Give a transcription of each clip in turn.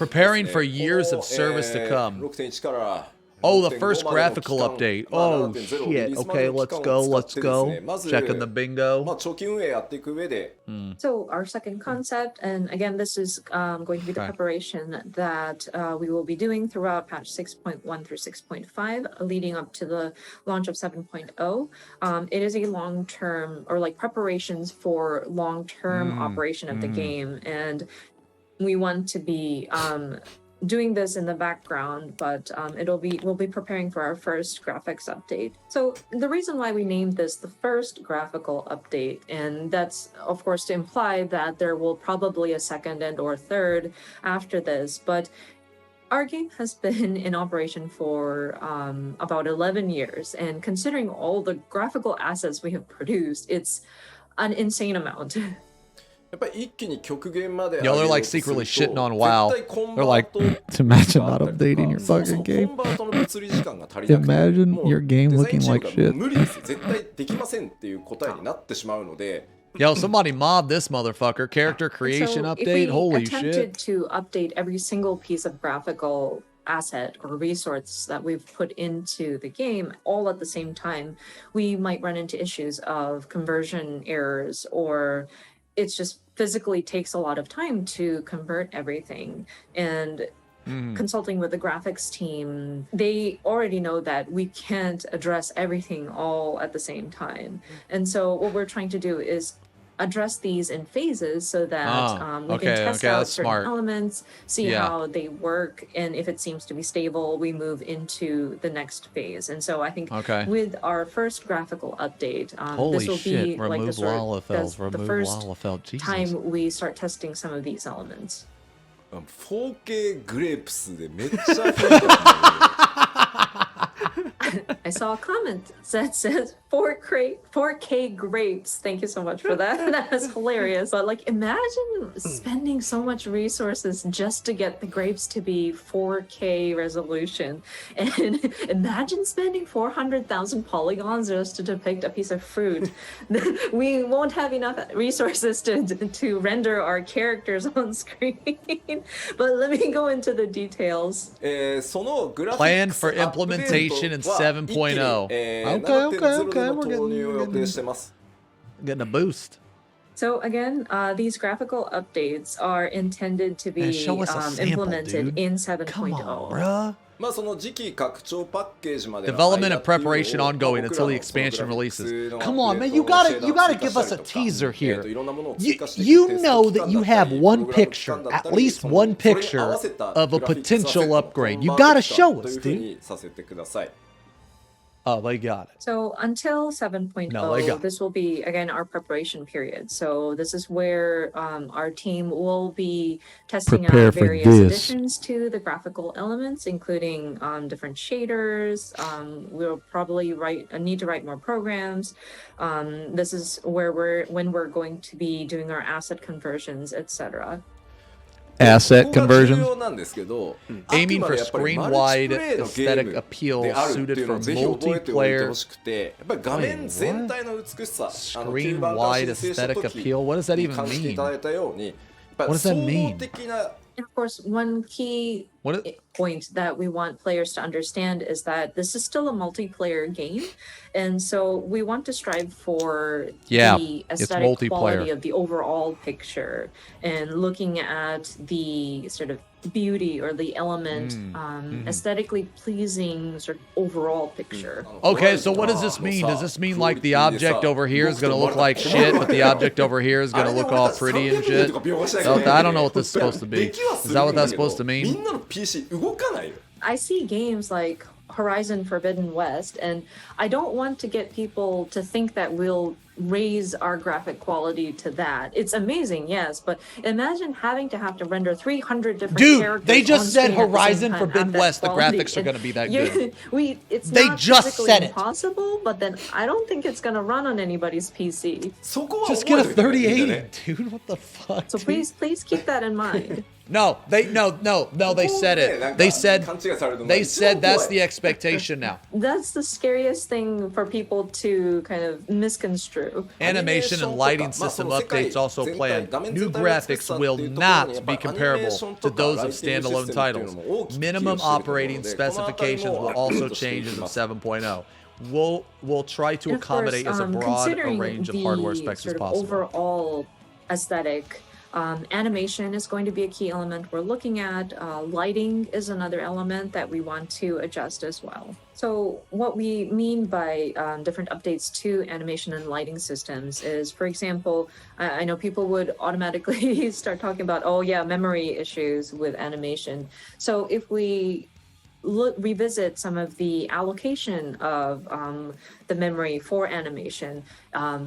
Preparing for years of service to come. Oh, the first graphical update. Oh, shit. Okay, let's go. Checking the bingo. So our second concept, and again, this is going to be the preparation that we will be doing throughout patch 6.1 through 6.5, leading up to the launch of 7.0. It is a long-term, or like preparations for long-term operation of the game, and we want to be doing this in the background, but we'll be preparing for our first graphics update. So the reason why we named this the first graphical update, and that's of course to imply that there will probably a second and or third after this, but our game has been in operation for about 11 years, and considering all the graphical assets we have produced, it's an insane amount. Yo, they're like secretly shitting on WoW. They're like, imagine not updating your fucking game. Imagine your game looking like shit. yo, somebody mob this motherfucker. Character creation update. Holy shit. If we attempted to update every single piece of graphical asset or resource that we've put into the game all at the same time, we might run into issues of conversion errors, or it's just physically takes a lot of time to convert everything. And consulting with the graphics team, they already know that we can't address everything all at the same time. And so what we're trying to do is address these in phases so that we can test out certain elements, see how they work, and if it seems to be stable, we move into the next phase. And so I think with our first graphical update, this will be like the first time we start testing some of these elements. 4K グレープスでめっちゃ増えたんだよね。I saw a comment that says 4K grapes. Thank you so much for that. That was hilarious. But like, imagine spending so much resources just to get the grapes to be 4K resolution. And imagine spending 400,000 polygons just to depict a piece of fruit. We won't have enough resources to render our characters on screen. But let me go into the details. Plan for implementation in 7.0. Okay. We're getting a boost. So again, these graphical updates are intended to be implemented in 7.0. Come on, bruh. まあその次期拡張パッケージまで Development and preparation ongoing until the expansion releases. Come on, man, you gotta give us a teaser here. You know that you have one picture, at least one picture of a potential upgrade. You gotta show us, dude. Oh, they got it. So until 7.0, this will be, again, our preparation period. So this is where our team will be testing out various additions to the graphical elements, including different shaders. We'll probably need to write more programs. This is where we're going to be doing our asset conversions, etc. Asset conversion. Aiming for screen-wide aesthetic appeal suited for multiplayer. Screen-wide aesthetic appeal? What does that even mean? What does that mean? And of course, one key point that we want players to understand is that this is still a multiplayer game. And so we want to strive for the aesthetic quality of the overall picture and looking at the sort of beauty or the element, aesthetically pleasing sort of overall picture. Okay, so what does this mean? Does this mean like the object over here is going to look like shit, but the object over here is going to look all pretty and shit? I don't know what this is supposed to be. Is that what that's supposed to mean? I see games like Horizon Forbidden West, and I don't want to get people to think that we'll raise our graphic quality to that. It's amazing, yes, but imagine having to render 300 different characters. Dude, they just said Horizon Forbidden West, the graphics are going to be that good. They just said it. Impossible, but then I don't think it's going to run on anybody's PC. Just get a 3080, dude. What the fuck? So please keep that in mind. No, they said it. They said that's the expectation now. That's the scariest thing for people to kind of misconstrue. true. Animation and lighting system updates also planned. New graphics will not be comparable to those of standalone titles. Minimum operating specifications will also change as of 7.0. We'll try to And of accommodate course, as a broad a considering range of hardware the specs as sort of possible. overall aesthetic, animation is going to be a key element we're looking at. Lighting is another element that we want to adjust as well. So what we mean by different updates to animation and lighting systems is, for example, I know people would automatically start talking about, oh yeah, memory issues with animation. So if we revisit some of the allocation of the memory for animation,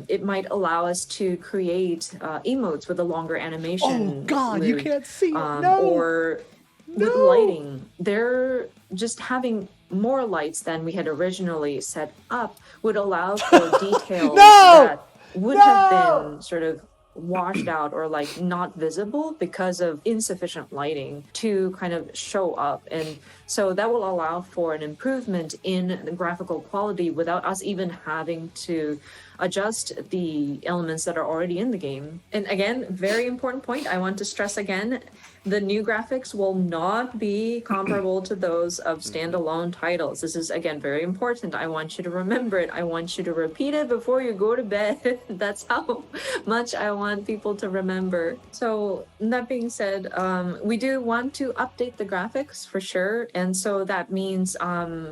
it might allow us to create emotes with a longer animation. Oh God, you can't see it. Or with lighting, they're just having more lights than we had originally set up would allow for details that would have been sort of washed out or like not visible because of insufficient lighting to kind of show up. And so that will allow for an improvement in the graphical quality without us even having to adjust the elements that are already in the game. And again, very important point, I want to stress again, the new graphics will not be comparable to those of standalone titles. This is, again, very important. I want you to remember it. I want you to repeat it before you go to bed. That's how much I want people to remember. So that being said, we do want to update the graphics for sure. And so that means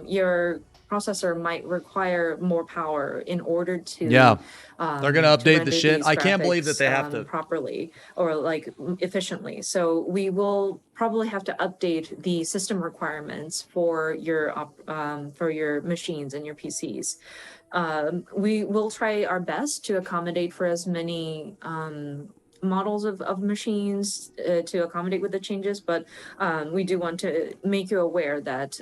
your processor might require more power in order to they're gonna update the shit. I can't believe that they have to properly or like efficiently. So we will probably have to update the system requirements for your machines and your PCs. We will try our best to accommodate for as many models of machines to accommodate with the changes, but we do want to make you aware that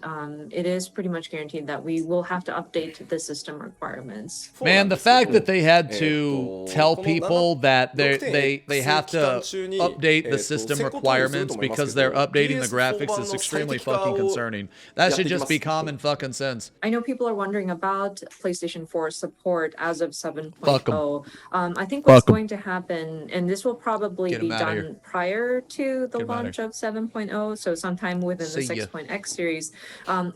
it is pretty much guaranteed that we will have to update the system requirements. Man, the fact that they had to tell people that they have to update the system requirements because they're updating the graphics is extremely fucking concerning. That should just be common fucking sense. I know people are wondering about PlayStation 4 support as of 7.0. I think what's going to happen, and this will probably be done prior to the launch of 7.0, so sometime within the 6.x series.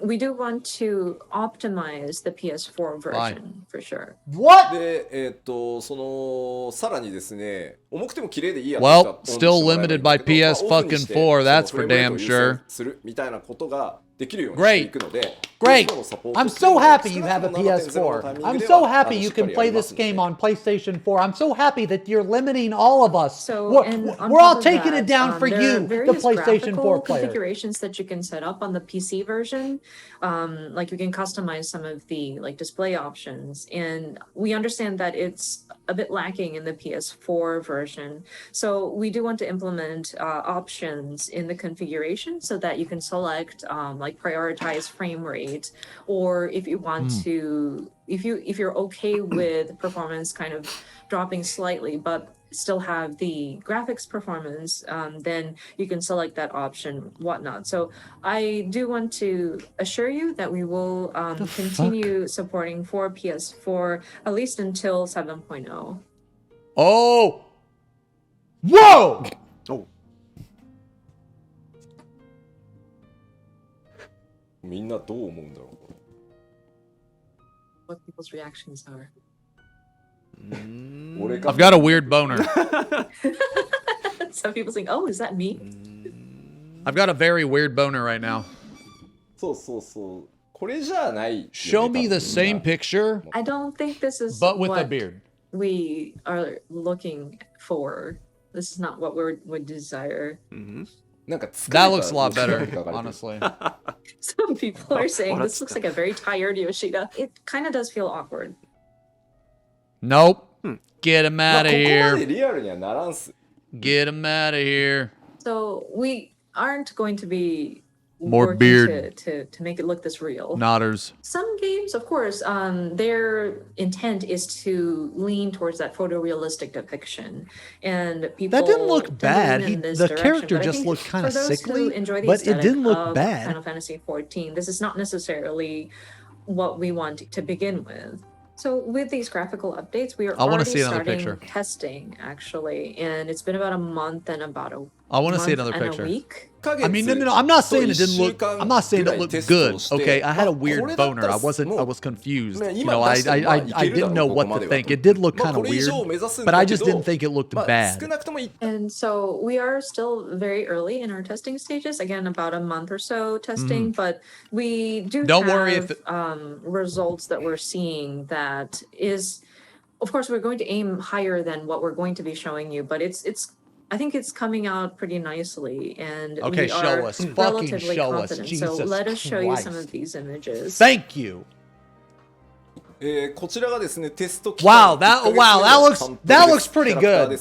We do want to optimize the PS4 version for sure. What? で、そのさらにですね、重くても綺麗でいいやつ Well, still limited by PS fucking 4, that's for damn sure. するみたいなことができるようにしていくので。Great. I'm so happy you have a PS4. I'm so happy you can play this game on PlayStation 4. I'm so happy that you're limiting all of us. So, we're all taking it down for you, the PlayStation 4 player. Configurations that you can set up on the PC version. Like you can customize some of the like display options, and we understand that it's a bit lacking in the PS4 version. So we do want to implement options in the configuration so that you can select like prioritize frame rate, or if you want to, if you're okay with performance kind of dropping slightly, but still have the graphics performance, then you can select that option, whatnot. So I do want to assure you that we will continue supporting for PS4 at least until 7.0. Oh! Whoa! Oh. みんなどう思うんだろうこれ。 What people's reactions are. I've got a weird boner. Some people think, oh, is that me? I've got a very weird boner right now. そうそうそう。これじゃない。 Show me the same picture, I don't think this is but with a what beard. we are looking for. This is not what we would desire. That looks a lot better, honestly. Some people are saying this looks like a very tired Yoshida. It kind of does feel awkward. Nope. Get him out of ここまで here. リアルにはならんす。 Get him out of here. So we aren't going to be More working beard. to make it look this real. Nodders. Some games, of course, their intent is to lean towards that photorealistic depiction, and people That didn't look tend to bad. lean in this The direction. character But I just think looked kind of for those who sickly, enjoy the but it didn't aesthetic look of bad. Final Fantasy XIV, this is not necessarily what we want to begin with. So with these graphical updates, we are I wanna already see another starting picture. testing actually, and it's been about a month and about a I want to see month another and picture. a week. I mean, no. I'm not saying it didn't look. I'm not saying it looked good. Okay, I had a weird boner. I was confused. You know, I didn't know what to think. It did look kind of weird, but I just didn't think it looked bad. And so we are still very early in our testing stages. Again, about a month or so testing, but we do Don't have worry if results that we're seeing that is, of course, we're going to aim higher than what we're going to be showing you, but it's I think it's coming out pretty nicely, and Okay, we show are us. Fucking relatively show us. confident. Jesus So let us show you some Christ. of these images. Thank you. こちらがですね、テスト期 Wow, 間 that looks pretty good.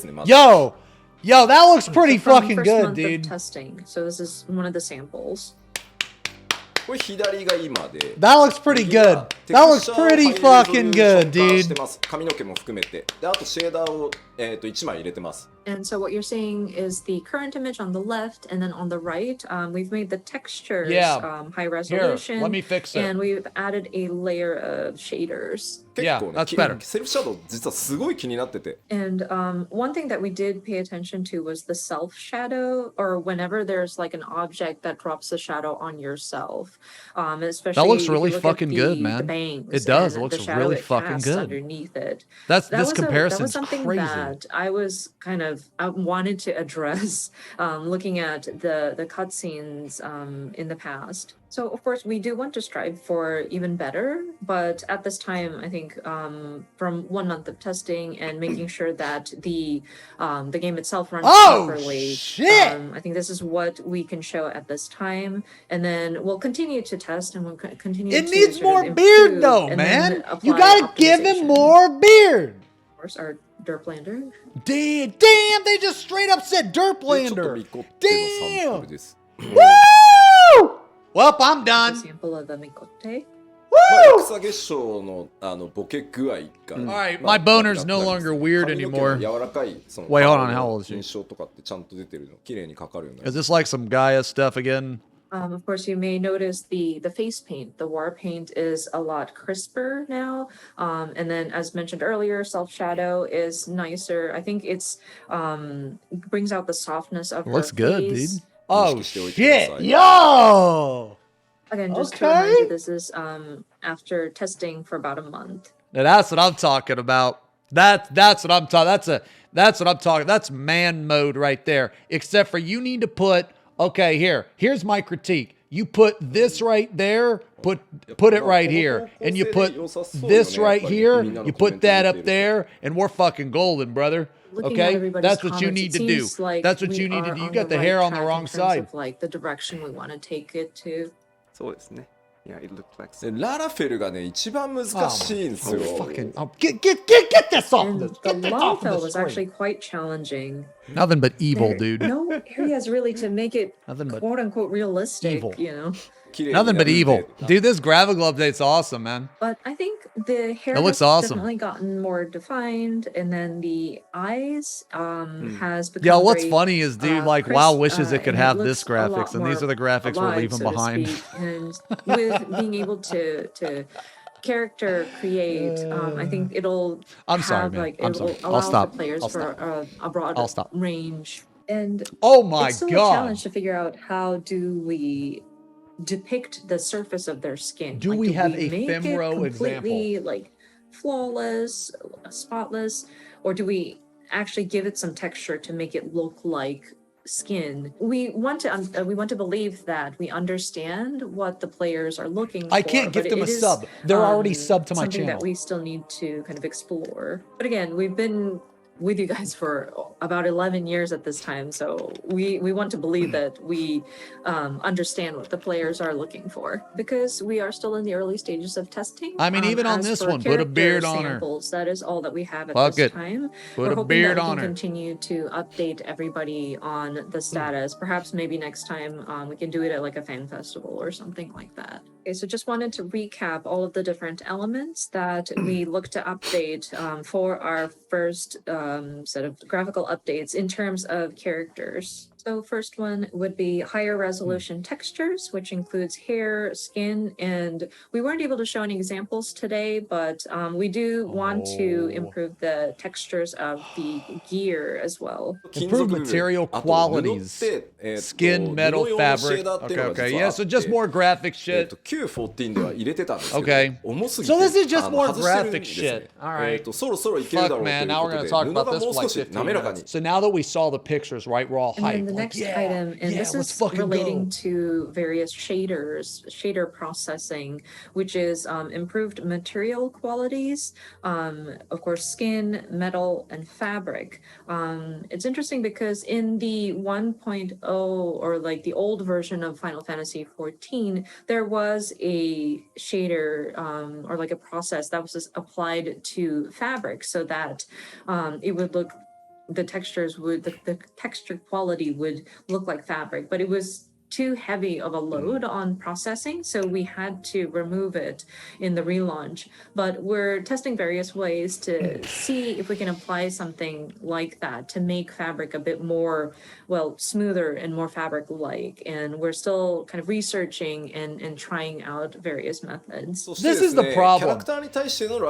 Yo, that looks pretty From fucking first good, month of dude. testing. So this is one of the samples. これ左が今で That looks pretty good. That looks pretty fucking good, dude. 髪の毛も含めてであとシェーダーを1枚入れてます And so what you're seeing is the current image on the left, and then on the right, we've made the textures high Here, resolution. let me fix it. And we've added a layer of shaders. Yeah, 結構ね that's better. セルフシャドウ実はすごい気になってて And one thing that we did pay attention to was the self shadow, or whenever there's like an object that drops a shadow on yourself. Especially That looks if you really look at fucking good, the man. bangs It does. It and looks the shadow really it fucking casts good. underneath it. This That comparison's was something crazy. that I was kind of I wanted to address looking at the cutscenes in the past. So of course we do want to strive for even better, but at this time I think from 1 month of testing and making sure that the game itself runs properly, shit! I think this is what we can show at this time, and then we'll continue to test and we'll continue. It to needs sort more of beard improve though, and then man. You apply gotta give him optimization. more beard. Of course, our Derplander. Damn, they just straight up said でちょっと Derplander. リコッテのサンプルです Woo! Well, I'm A done. sample of the Mikote. まあ、 Woo! 草月賞のボケ具合が、Alright, まあ my boner's 楽 no 々 longer weird 髪の毛 anymore. の柔らかいその Wait, hold on, 顔 how の old is she? 印象とかってちゃんと出てるの綺麗にかかるようにな Is る this like some Gaia stuff again? Of course, you may notice the face paint. The war paint is a lot crisper now. And then, as mentioned earlier, self shadow is nicer. I think it's brings out the softness of Looks her good, face. dude. Oh Shit. shit, yo! Again, just to remind Okay. you, this is after testing for about a month. Now that's what I'm talking about. That's what I'm talking. That's what I'm talking. That's man mode right there. Except for you need to put. Okay, here's my critique. You put this right there, put it right here, and you put this right here, you put that up there, and we're fucking golden, brother. Looking at Okay, everybody's that's what you comments, need it to do. seems like That's what we you need to are do. You got the right hair on the track in wrong terms side. of, like the direction we want to take it to. そうですね。Yeah, it looked like で so. ララフェルがね一番難しいんですよ、 Fucking get this off And this. the Get this off Lalafell the was actually screen. quite challenging. Nothing but evil, There- dude. No areas really to make it Nothing but quote unquote realistic, evil. you know. 綺麗に nothing but やる evil. んで Dude, this graphical update's awesome, man. But I think the hair It looks has awesome. definitely gotten more defined, and then the eyes has become. Yeah, what's very, funny is, dude, like WoW crisp, wishes it could and have looks this a lot graphics, and these more are the graphics we're alive, leaving so to behind. speak. And with being able to character create, I think it'll I'm have sorry, man. like I'm it'll sorry. allow I'll stop. the players I'll for stop. a broad I'll stop. range. And Oh my it's still a god. challenge to figure out how do we depict the surface of their skin. Do Like, we have a make it femro completely like flawless, spotless, or do we actually give it some texture to make it look like skin? We want to believe that we understand what the players are looking for. I can't give but them a it is, sub. They're already subbed to my something channel. that we still need to kind of explore. But again, we've been with you guys for about 11 years at this time, so we want to believe that we understand what the players are looking for, because we are still in the early stages of testing. I mean, even on as this for one, put a character beard on her. samples, that is all that we have at Fuck this it. time. Put We're a hoping beard that we on can her. continue to update everybody on the status. Perhaps maybe next time we can do it at like a fan festival or something like that. Okay, so just wanted to recap all of the different elements that we look to update for our first set of graphical updates in terms of characters. So first one would be higher resolution textures, which includes hair, skin, and we weren't able to show any examples today, but we do want to improve the textures of the gear as well. Improve material qualities. Skin, metal, fabric. Okay. Yeah, so just more graphic shit. Okay. So this is just more graphic shit. All right. Fuck, man. Now we're going to talk about this for like 15 minutes. So now that we saw the pictures, right, we're all hyped. And then the next item, and this is relating to various shader processing, which is improved material qualities, of course, skin, metal, and fabric. It's interesting because in the 1.0 or like the old version of Final Fantasy XIV, there was a shader or like a process that was just applied to fabric so that it would look, the textures would, the texture quality would look like fabric, but it was too heavy of a load on processing, so we had to remove it in the relaunch. But we're testing various ways to see if we can apply something like that to make fabric a bit more, well, smoother and more fabric-like. And we're still kind of researching and trying out various methods. This is the problem.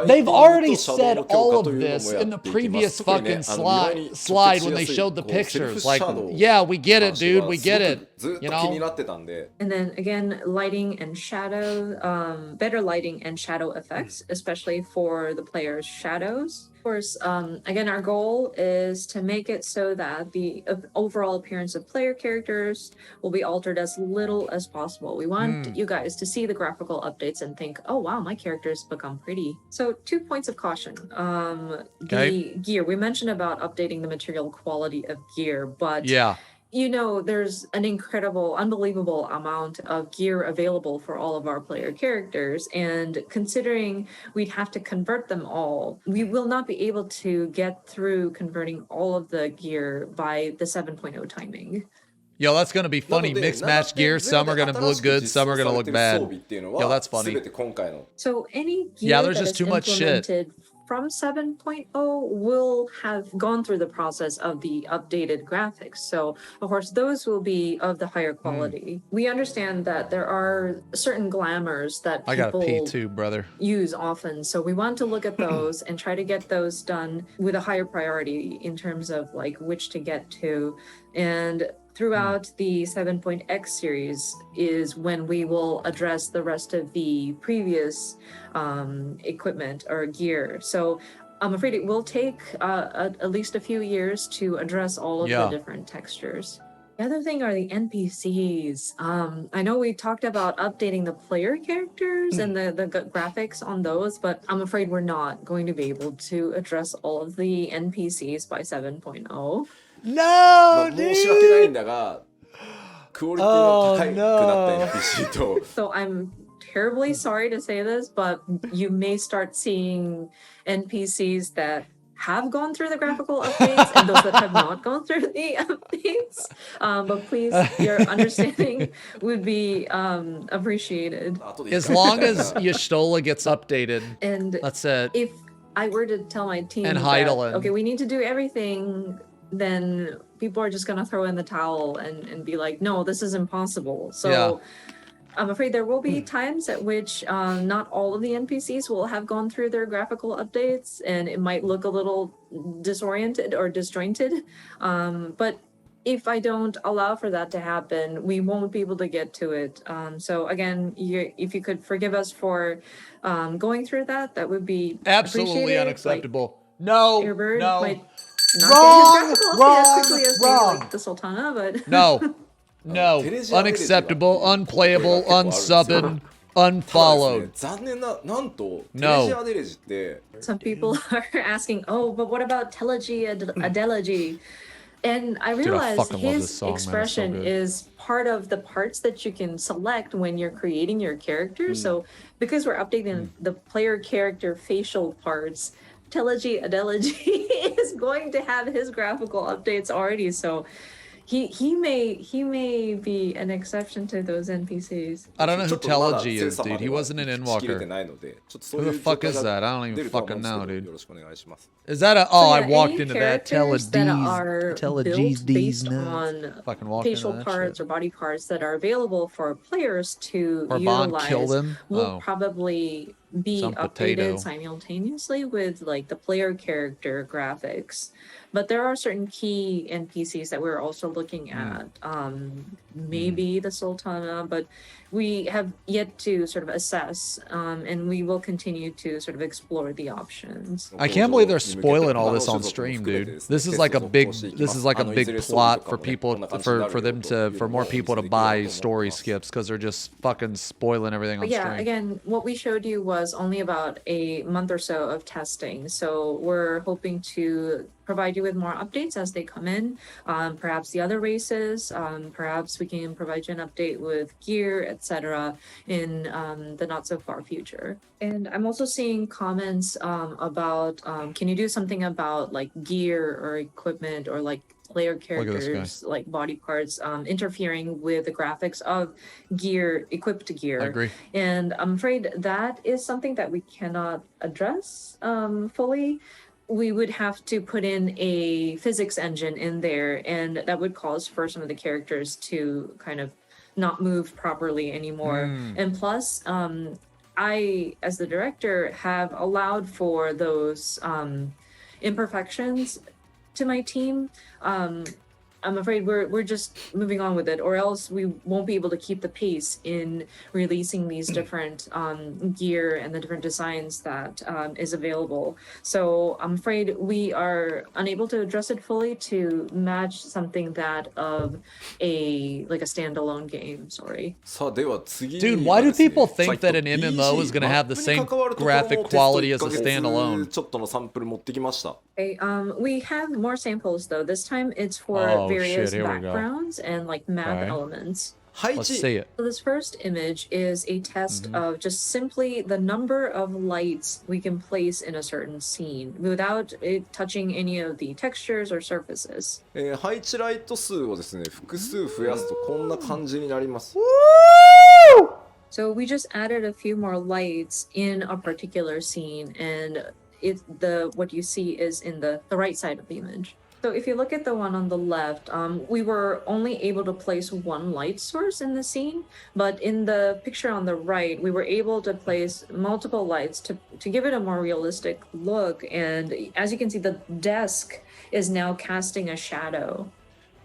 They've already said all of this in the previous fucking slide when they showed the pictures. Like, yeah, we get it, dude, we get it. You know? And then again, lighting and shadow, better lighting and shadow effects, especially for the player's shadows. Of course, again, our goal is to make it so that the overall appearance of player characters will be altered as little as possible. We want you guys to see the graphical updates and think, oh wow, my character's become pretty. So 2 points of caution. The gear, we mentioned about updating the material quality of gear, but you know, there's an incredible, unbelievable amount of gear available for all of our player characters. And considering we'd have to convert them all, we will not be able to get through converting all of the gear by the 7.0 timing. Yo, that's going to be funny. Mixed match gear. Some are going to look good. Some are going to look bad. Yo, that's funny. So any gear there's just too much shit from 7.0 will have gone through the process of the updated graphics. So, of course, those will be of the higher quality. We understand that there are certain glamours that people I gotta pee too, brother. use often. So we want to look at those and try to get those done with a higher priority in terms of like which to get to. And throughout the 7.x series is when we will address the rest of the previous equipment or gear. So I'm afraid it will take at least a few years to address all of the different textures. The other thing are the NPCs. I know we talked about updating the player characters and the graphics on those, but I'm afraid we're not going to be able to address all of the NPCs by 7.0. No, dude. So I'm terribly sorry to say this, but you may start seeing NPCs that have gone through the graphical updates and those that have not gone through the updates. But please, your understanding would be appreciated. As long as Y'shtola gets updated, and that's it. If I were to tell my team and that, okay, we need to do everything, then people are just going to throw in the towel and be like, no, this is impossible. So I'm afraid there will be times at which not all of the NPCs will have gone through their graphical updates, and it might look a little disoriented or disjointed. But if I don't allow for that to happen, we won't be able to get to it. So again, if you could forgive us for going through that, that would be absolutely unacceptable. Like, no, Airbird no. might not get his graphical as quickly as like the Sultana, but no, unacceptable, unplayable, unsubbed, unfollowed. No. Some people are asking, oh, but what about Telegy Adelegy? And I realize his expression is part of the parts that you can select when you're creating your character. So because we're updating the player character facial parts, Telegy Adelegy is going to have his graphical updates already. So he may be an exception to those NPCs. I don't know ち who ょっとまだ Telegy 精 is, 査 dude. ま He では wasn't an しきれて Endwalker. ないので、ちょっとそう Who い the う状 fuck 態 is that? が I don't 出 even るとは思う fucking んですけ know, ど、 dude. よろしくお願いします。Is that a? So Oh, I yeah, walked any into that. characters that are Telegee's built D's based nuts. on Fucking walked into facial that parts shit. or body parts that are available for players to Or Bond killed utilize him. will Oh, probably be some updated potato. simultaneously with like the player character graphics. But there are certain key NPCs that we're also looking at. Maybe the Sultana, but we have yet to sort of assess, and we will continue to sort of explore the options. I can't believe they're spoiling all this on stream, dude. This is like a big plot for people for more people to buy story skips because they're just fucking spoiling everything on But yeah, stream. again, what we showed you was only about a month or so of testing. So we're hoping to provide you with more updates as they come in. Perhaps the other races, perhaps we can provide you an update with gear, etc. in the not so far future. And I'm also seeing comments about can you do something about like gear or equipment or like player at this guy. characters like body parts interfering with the graphics of gear, equipped gear. I agree. And I'm afraid that is something that we cannot address fully. We would have to put in a physics engine in there, and that would cause for some of the characters to kind of not move properly anymore. And plus, I, as the director, have allowed for those imperfections to my team. I'm afraid we're just moving on with it, or else we won't be able to keep the pace in releasing these different gear and the different designs that is available. So I'm afraid we are unable to address it fully to match something that of a standalone game. Sorry. さあでは次 Dude, は why do ですね people think that an さっき MMO is gonna have the same マップに関わるところも graphic テスト quality as a 1ヶ月 standalone? ちょっとのサンプル持ってきました。 Okay, we have more samples though. This time it's for Oh, various shit, here we go. backgrounds and like map Okay. elements. 配 Let's 置 see it. So this first image is a test of just simply the number of lights we can place in a certain scene without it touching any of the textures or surfaces. 配置ライト数をですね複数増やすとこんな感じになります。 So we just added a few more lights in a particular scene, and what you see is in the right side of the image. So if you look at the one on the left, we were only able to place one light source in the scene, but in the picture on the right, we were able to place multiple lights to give it a more realistic look. And as you can see, the desk is now casting a shadow.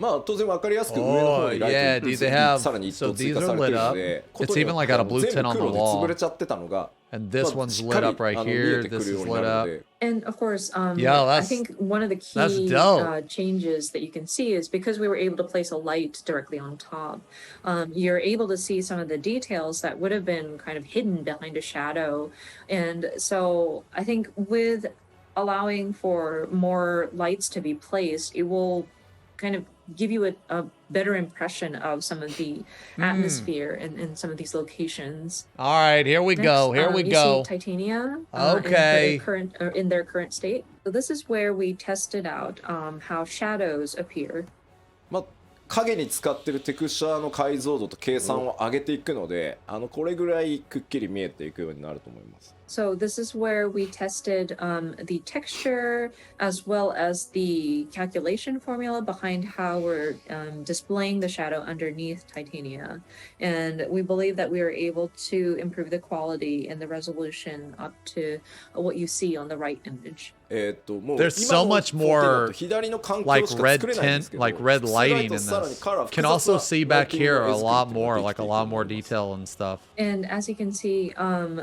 まあ当然分かりやすく上の方にライト yeah, インプル dude, ス they have- さらに一 so 等追 these 加 are されて lit るの up. で It's even like got a blue 全 tint 部 on the 黒で wall. 潰れちゃってたのが And this まあ one's しっか lit り up right 見え here. てく This るよう is にな lit るの up. で And of course, Yeah, I that's- think one of the that's key dope. changes that you can see is because we were able to place a light directly on top, you're able to see some of the details that would have been kind of hidden behind a shadow. And so I think with allowing for more lights to be placed, it will kind of give you a better impression of some of the atmosphere in some of these locations. All right, here we go. Next, Here we you go. see Titania. Okay. In their current state. So this is where we tested out how shadows appear. まあ影に使ってるテクスチャーの解像度と計算を上げていくのでこれぐらいくっきり見えていくようになると思います。 So this is where we tested the texture as well as the calculation formula behind how we're displaying the shadow underneath Titania. And we believe that we are able to improve the quality and the resolution up to what you see on the right image. もう There's so much more 左の環境 like しか red 作れないんです tint, けど like red 普通ライ lighting ト in さらに this. カラー Can 複雑 also な see ライ back ティング here が a 絵作り lot っていうの more, がで like き a ていく lot と思 more います detail and stuff. And as you can see,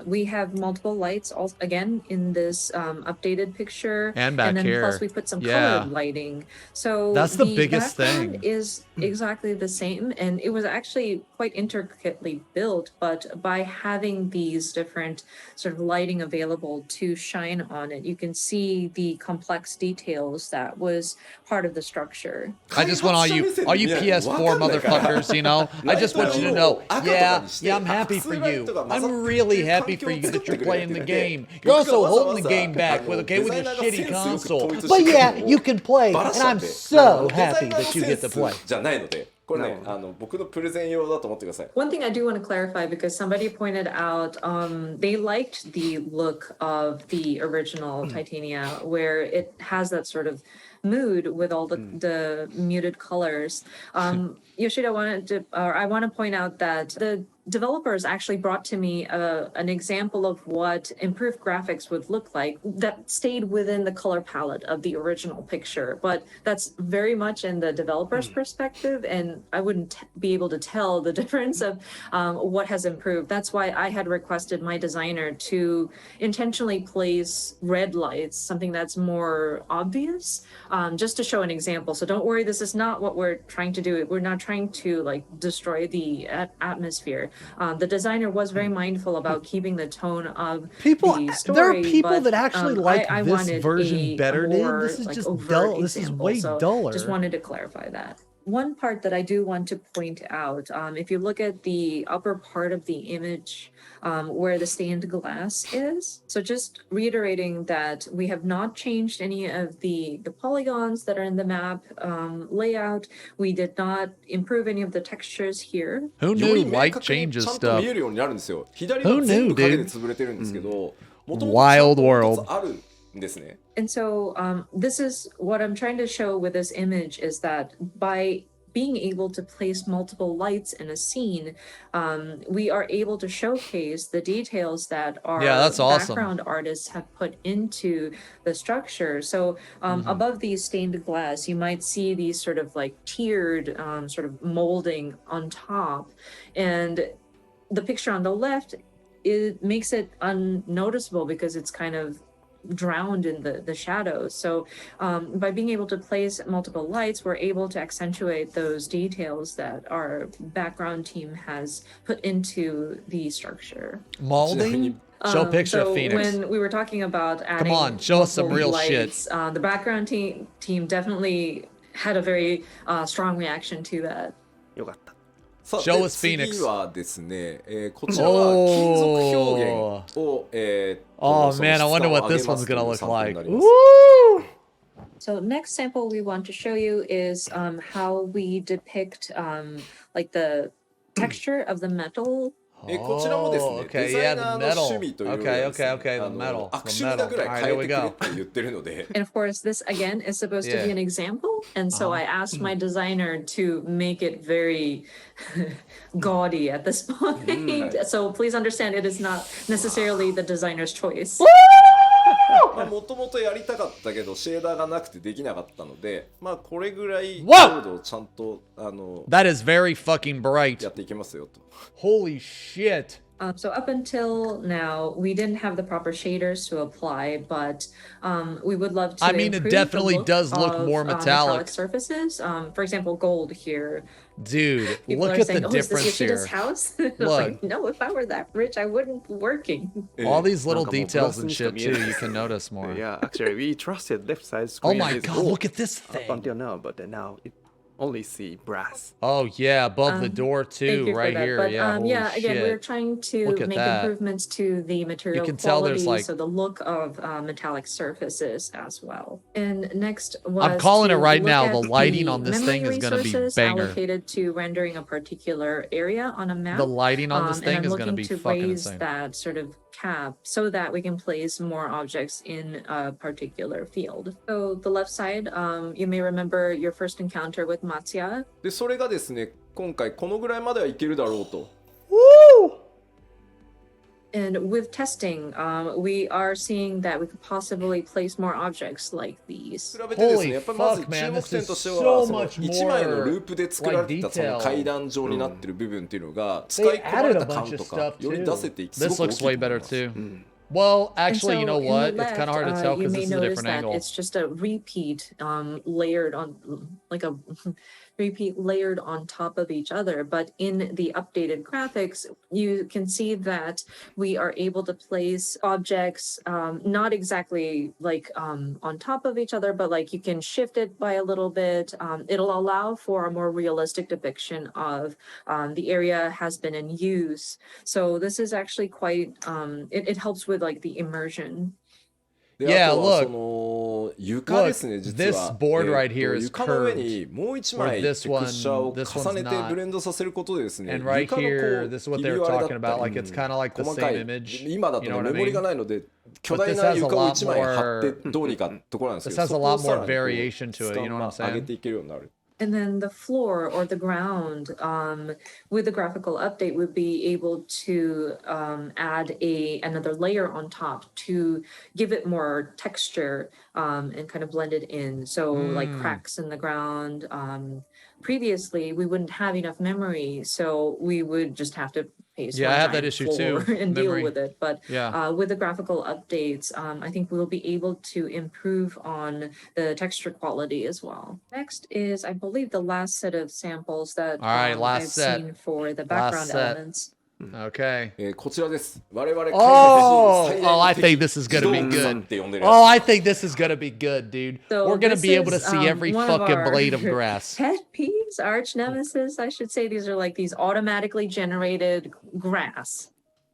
we have multiple lights again in this updated picture. And back then here. plus we put some Yeah. colored lighting. So That's the biggest background thing. is exactly the same, and it was actually quite intricately built, but by having these different sort of lighting available to shine on it, you can see see the complex details that was part of the structure. I just want all you PS4 motherfuckers, you know, I just want you to know, yeah, I'm happy for you. I'm really happy for you that you're playing the game. You're also holding the game back with your shitty console. But yeah, you can play, and I'm so happy that you get to play. じゃないので、これね、僕のプレゼン用だと思ってください。 One thing I do want to clarify, because somebody pointed out they liked the look of the original Titania, where it has that sort of mood with all the muted colors. Yoshida I want to point out that the developers actually brought to me an example of what improved graphics would look like that stayed within the color palette of the original picture. But that's very much in the developer's perspective, and I wouldn't be able to tell the difference of what has improved. That's why I had requested my designer to intentionally place red lights, something that's more obvious, just to show an example. So don't worry, this is not what we're trying to do. We're not trying to like destroy the atmosphere. The designer was very mindful about keeping the tone of the story. There are people that but, actually like I this wanted version better, dude. more, This is like, just overt dull. This is example. way So duller. Just wanted to clarify that. One part that I do want to point out, if you look at the upper part of the image where the stained glass is, so just reiterating that we have not changed any of the polygons that are in the map layout. We did not improve any of the textures here. Who より knew 明 light 確に changes ちゃんと stuff? 見えるようになるんですよ。左 Who は全 knew, 部影で dude? 潰れてるんですけど、元々 Wild ちゃんと world. あるんですね。 And so this is what I'm trying to show with this image, is that by being able to place multiple lights in a scene, we are able to showcase the details that our that's awesome. background artists have put into the structure. So above these stained glass, you might see these sort of like tiered sort of molding on top. And the picture on the left, it makes it unnoticeable because it's kind of drowned in the shadows. So by being able to place multiple lights, we're able to accentuate those details that our background team has put into the structure. Molding? Show a picture so of Phoenix. When we were talking about adding on, show us some multiple real shit. lights, the background team definitely had a very strong reaction to that. よかった。さあ、 Show で us Phoenix. 次はですね、こちらは金属表現を、Oh その man, I 質 wonder 感を what 上げ this ま one's すという gonna look サンプルに like. なります。 Woo! So next sample we want to show you is how we depict like the texture of the metal. こちらもですね、 okay, デザ yeah, イナー the の metal. 趣味というよりはですね、 Okay, the metal. 悪 The 趣味なぐらい metal. 変え Alright, here we てくれ go. って言ってるので、 And of course, this again is supposed to be Yeah. an example. And so I asked my designer to make it very gaudy at this point. So please understand, it is not necessarily the designer's choice. まあもともとやりたかったけどシェーダーがなくてできなかったので、まあこれぐらいコ Whoa! ードをちゃんとThat is very fucking bright. やっていきますよと。 Holy shit. So up until now, we didn't have the proper shaders to apply, but we would love to. I mean, it improve definitely the look does look of, more metallic. surfaces. For example, gold here. Dude, People look are at saying, the "Oh, is this difference Yoshida's here. house?" I was Look. like, no, if I were that rich, I wouldn't be working. All these little なんかもう details and ブラスにしか shit 見えない too, you can notice more. Yeah, actually, we trusted left side Oh screen. my is god, gold look at this up thing. until now, but now it only see brass. Oh yeah, above the door Thank too, you for right that. here. But Yeah, holy yeah, again, we're shit. trying to Look at make that. improvements to the material can tell quality, there's, like- so the look of metallic surfaces as well. And next was I'm calling to it right look now, at the lighting on this memory thing is gonna be resources banger. allocated to rendering a particular area on a map. The lighting on this And thing I'm is gonna looking be to fucking raise insane. that sort of cap so that we can place more objects in a particular field. So the left side, you may remember your first encounter with Matsuya. でそれがですね、今回このぐらいまではいけるだろうと。 And with testing, we are seeing that we could possibly place more objects like these. 比べてですね、 Holy やっぱりまず fuck, 注 man, 目 this 点 is としては so その much 1枚の more ループで作られてたその like 階段状になってる部分っていうのが使い込まれた感とかより出せていきす This ごく大 looks きい way と思い better ます too. Well, And actually, you know in the what? It's left, kind of hard to tell you because may this is a notice different that angle. it's just a repeat layered on like a repeat layered on top of each other. But in the updated graphics, you can see that we are able to place objects not exactly like on top of each other, but like you can shift it by a little bit. It'll allow for a more realistic depiction of the area has been in use. So this is actually quite, it helps with like the immersion. で Yeah, あとは look. その床ですね、 Look, 実 this は。 board right here is 床の上にもう一枚 where テ this クスチャーを this 重 one's ねて not. ブレンドさせることでですね、 And right 床のこ here, う this is what ひ they び were 割れだ talking った about. Like り it's kind of like the 細か same い image. 今だと You ね know メ what I モリ mean? がないので巨 But 大 this な has a 床を lot 一枚貼って more. どうにかってところなんですけ This ど、 has そ a こを lot さら more にこう variation to 質 it. You 感 know what が I'm 上げ saying? ていけるようになる。 And then the floor or the ground with the graphical update would be able to add another layer on top to give it more texture and kind of blend it in. So like cracks in the ground. Previously, we wouldn't have enough memory, so we would just have to paste Yeah, one I have that giant issue floor too, and deal memory. with it. But Yeah. with the graphical updates, I think we'll be able to improve on the texture quality as well. Next is, I believe, the last set of samples that All right, last I've set. seen for the Last background set. elements. Okay. こちらです。我々開発 Oh, 史 oh, 上最大 I の think 敵 this is gonna be 自動 good. って呼んでる Oh, や I think this is gonna be good, dude. So We're gonna this be able to is, see every one of fucking our blade of grass. Pet peeves, arch nemesis, I should say. These are like these automatically generated grass.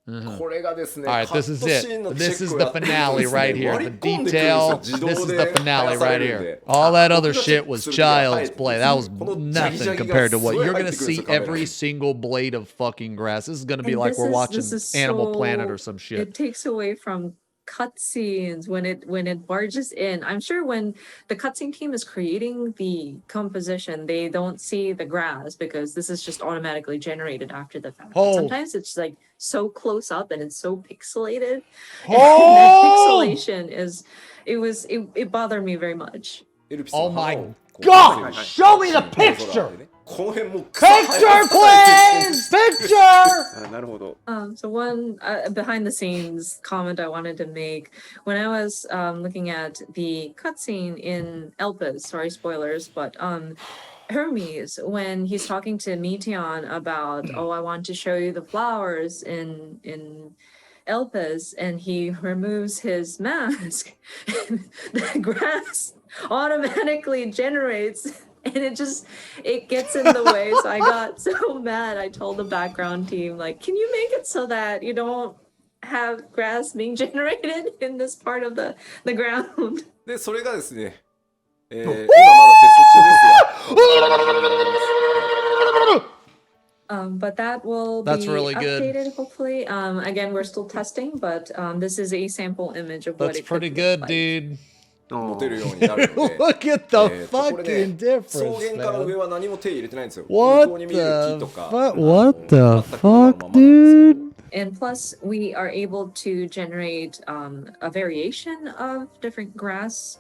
つ。これがですね、 All right, カッ this ト is シー it. ンのチェ This ック is を the やってると finale ですね right here. 割 The り込んでくるんですよ detail. 自動 This is で the finale 返さ right れるん here. で。 All that 僕 other がチェ shit ック was する時は child's play. That was このジャギジャ nothing ギが compared to す what ごい you're 入っ gonna てくるんです see よ、カメラ every に。 single blade of fucking grass. This is gonna be And like this we're is watching this is Animal Planet so or some shit. it takes away from cutscenes when it barges in. I'm sure when the cutscene team is creating the composition, they don't see the grass because this is just automatically generated after the fact. But Oh. sometimes it's like so close up and it's so pixelated. Oh. And that pixelation it bothered me very much. エルピスの Oh my 花をこう God! Show me the picture! この辺もう草生えて Picture, る please! Picture! あ、なるほど。 So one behind the scenes comment I wanted to make when I was looking at the cutscene in Elpis, sorry spoilers, but Hermes, when he's talking to Meteon about, oh, I want to show you the flowers in Elpis, and he removes his mask, the grass automatically generates. And it gets in the way. So I got so mad. I told the background team, like, can you make it so that you don't have grass being generated in this part of the ground? でそれがですね、今まだテスト中ですが But that will That's be really good. updated, hopefully. Again, we're still testing, but this is a sample image of what That's it could pretty look good, like. dude. 持てるようになるので Look at the これ fucking ね difference, 草原から man. 上は何も手入れてないんですよ。向 What こうに見える木とか What the 全く今の fuck, ままなんですけど And plus, we are able to generate a variation of different grass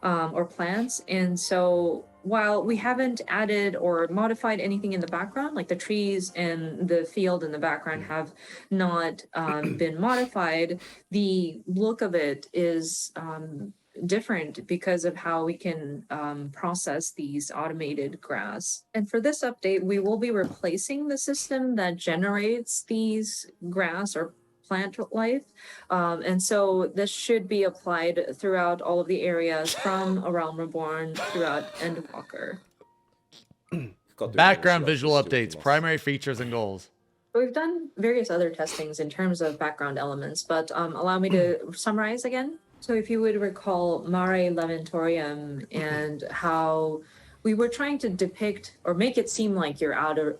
or plants. And so while we haven't added or modified anything in the background, like the trees and the field in the background have not been modified, the look of it is different because of how we can process these automated grass. And for this update, we will be replacing the system that generates these grass or plant life. And so this should be applied throughout all of the areas from A Realm Reborn throughout Endwalker. Background visual updates, primary features and goals. We've done various other testings in terms of background elements, but allow me to summarize again. So if you would recall Mare Leventorium and how we were trying to depict or make it seem like you're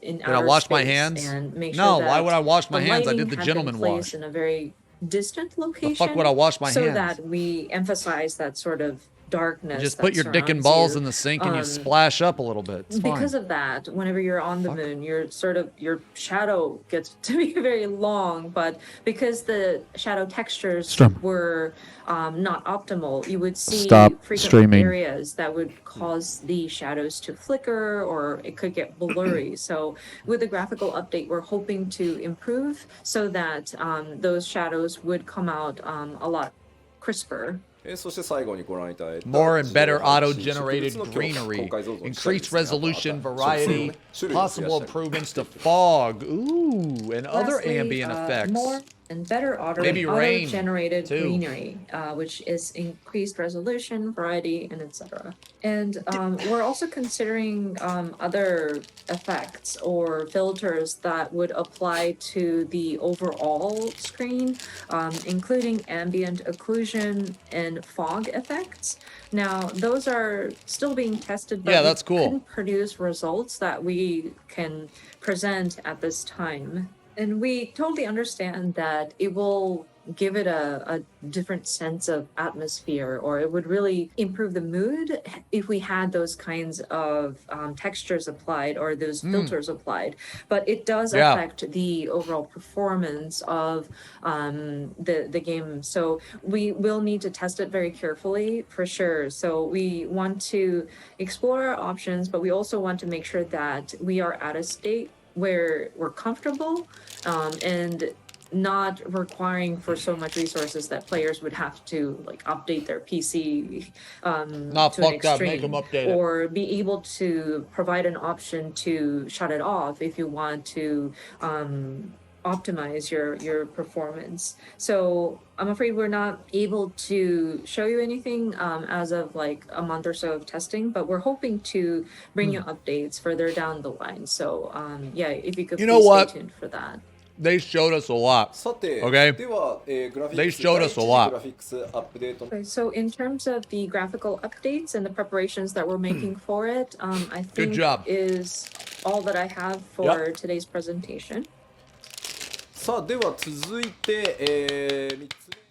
in outer I wash my space hands? and make No, sure why that would I wash my the hands? I lighting did the had been gentleman placed wash. in a very distant location. fuck would I wash my so hands? that we emphasize that sort of darkness. You just that put your dick and surrounds balls you. in the sink and you Um, splash up a little bit. It's Because fine. of that, whenever you're on the moon, your shadow gets to be very long. But because the shadow textures Strum. were not optimal, you would see Stop frequent streaming. areas that would cause the shadows to flicker, or it could get blurry. So with the graphical update, we're hoping to improve so that those shadows would come out a lot crisper. そして最後にご覧いただいた More and better 自動配置 auto-generated 植物の強 greenery, 高解像度の increased 下にですね resolution, あと variety, 種類を増や possible したり improvements to fog, ooh, and other Lastly, ambient effects. More and better Maybe rain, auto-generated too. greenery, which is increased resolution, variety, and etc. And we're also considering other effects or filters that would apply to the overall screen, including ambient occlusion and fog effects. Now, those are still being tested, but Yeah, we that's cool. couldn't produce results that we can present at this time. And we totally understand that it will give it a different sense of atmosphere, or it would really improve the mood if we had those kinds of textures applied or those filters applied. But it does affect the overall performance of the game. So we will need to test it very carefully for sure. So we want to explore our options, but we also want to make sure that we are at a state where we're comfortable and not requiring for so much resources that players would have to like update their PC Nah, to an fuck that, make extreme, 'em update it. or be able to provide an option to shut it off if you want to optimize your performance. So I'm afraid we're not able to show you anything as of like a month or so of testing, but we're hoping to bring you updates further down the line. So yeah, if you could You know please what? stay tuned for that. They showed us a lot. さて、 Okay. では、グラフィックス They showed us a 第一 lot. グラフィックスアップデート Okay, so in terms of the graphical updates and the preparations that we're making for it, I think job. is all that I have for today's presentation. さあでは続いて、3つ目